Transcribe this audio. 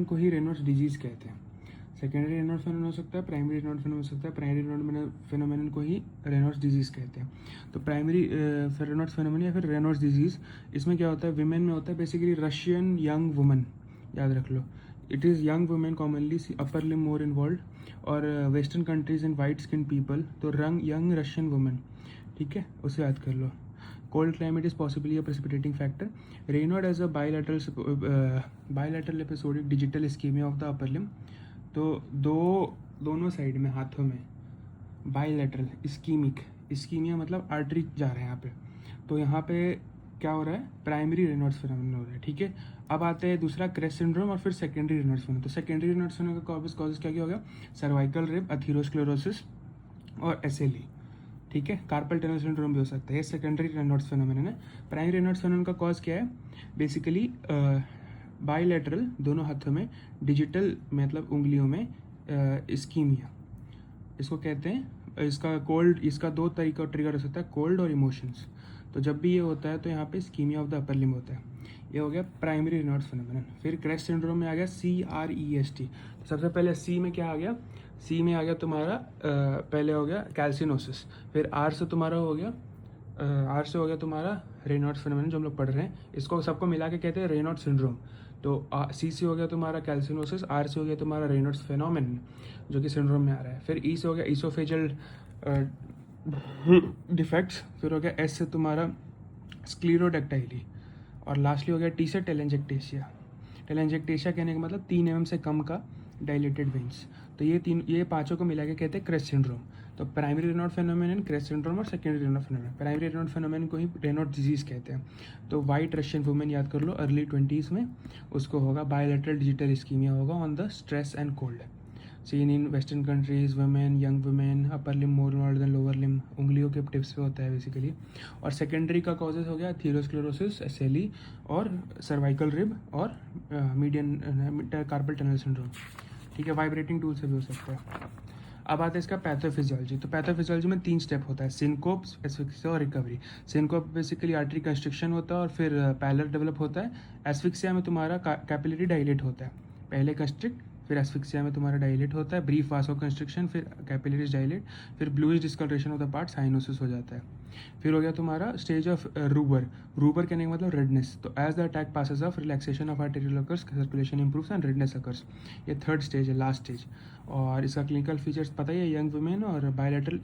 को ही Reynolds disease कहते हैं। सेकेंडरी रेनॉल्ड्स फेनोमेनन हो सकता है, प्राइमरी रेनॉल्ड्स फेनोमेनन हो सकता है। प्राइमरी रेनॉल्ड्स फेनोमेनन को ही रेनॉल्ड्स डिजीज़ कहते हैं। तो प्राइमरी रेनॉल्ड्स फेनोमेनन या फिर रेनॉल्ड्स डिजीज़, इसमें क्या होता है, विमेन में होता है बेसिकली रशियन यंग वुमन, याद रख लो। It is young women commonly upper limb more involve, और western countries in white skin people तो यंग रशियन वुमेन, ठीक है, उसे याद कर लो। Cold climate is possibly a precipitating factor. Raynaud as a bilateral episodic digital ischaemia of the upper limb, तो दोनों साइड में, हाथों में, बायलैटरल इस्कीमिया मतलब आर्टरी जा रहे हैं यहाँ पे, तो यहाँ पे क्या हो रहा है, प्राइमरी रेनॉल्ड्स फेनोमेनन हो रहा है, ठीक है। अब आते हैं दूसरा क्रेस्ट सिंड्रोम और फिर सेकेंडरी रेनॉल्ड्स फेनोमेनन। तो सेकेंडरी रेनॉल्ड्स फेनोमेनन का कॉजेज क्या होगा, सर्वाइकल रिब, अथीरोस्क्लेरोसिस और एसएलई, ठीक है। कार्पल टनल सिंड्रोम भी हो सकता है। ये सेकेंडरी रेनॉल्ड्स फेनोमेनन है। प्राइमरी रेनॉल्ड्स फेनोमेनन का कॉज क्या है, बेसिकली बायलैटरल, दोनों हाथों में, डिजिटल मतलब उंगलियों में इस्कीमिया, इसको कहते हैं। इसका दो तरीका ट्रिगर हो सकता है, कोल्ड और इमोशंस। तो जब भी ये होता है तो यहाँ पे इस्कीमिया ऑफ द अपर लिम होता है। ये हो गया प्राइमरी रेनॉल्ड्स फेनोमेनन। फिर क्रेस्ट सिंड्रोम में आ गया CREST। तो सबसे पहले सी में क्या आ गया, सी में आ गया तुम्हारा पहले हो गया कैल्सिनोसिस, फिर आर से तुम्हारा हो गया तुम्हारा रेनॉल्ड्स फेनोमेनन जो हम लोग पढ़ रहे हैं, इसको सबको मिला के कहते हैं रेनॉल्ड्स सिंड्रोम। तो सी से हो गया तुम्हारा कैल्सिनोसिस, आर से हो गया तुम्हारा रेनॉल्ड्स फेनोमेनन जो कि सिंड्रोम में आ रहा है। फिर ई से हो गया ईसोफेजल डिफेक्ट्स, फिर हो गया एस से तुम्हारा स्क्लीरोडेक्टाइली, और लास्टली हो गया टी से टेलेंजेक्टेशिया। टेलेंजेक्टेशिया कहने का मतलब 3 mm से कम का डायलेटेड वेन्स। तो ये पांचों को मिला के कहते हैं क्रेस्ट सिंड्रोम। तो primary Raynaud phenomenon, CREST syndrome और secondary Raynaud phenomenon. Primary Raynaud phenomenon को ही रेनॉल्ड डिजीज़ कहते हैं। तो वाइट रशियन वुमेन याद कर लो, अर्ली 20s में, उसको होगा बायलैटरल डिजिटल इस्कीमिया होगा on the stress and cold. Seen in western countries, women, young women, upper limb more involve than lower limb, उंगलियों के टिप्स पे होता है बेसिकली। और सेकेंडरी का कॉजेज हो गया थीरोस्क्लेरोसिस, एसएलई और सर्वाइकल रिब और मीडियन कार्पल टनल सिंड्रोम, ठीक है। वाइब्रेटिंग टूल से भी हो सकता है। अब आता है इसका पैथोफिजियोलॉजी। तो पैथोफिजियोलॉजी में 3 स्टेप होता है, सिनकोप, एस्फिक्सिया और recovery. Syncope basically artery constriction होता है और फिर पैलर डेवलप होता है। एस्फिक्सिया में तुम्हारा कैपिलरी डायलेट होता है, पहले कंस्ट्रिक्ट, फिर एस्फिक्सिया में तुम्हारा डायलेट होता है, ब्रीफ वासो कंस्ट्रिक्शन, फिर कैपिलरीज डायलेट, फिर bluish discolouration of the part, cyanosis हो जाता है। फिर हो गया तुम्हारा स्टेज ऑफ रूबर कहने का मतलब रेडनेस। तो as the attack passes off, relaxation of arterial occurs, circulation improves and redness occurs. ये थर्ड स्टेज है, लास्ट स्टेज। और इसका क्लिनिकल फीचर्स पता ही है, यंग वुमेन और बायलैटरल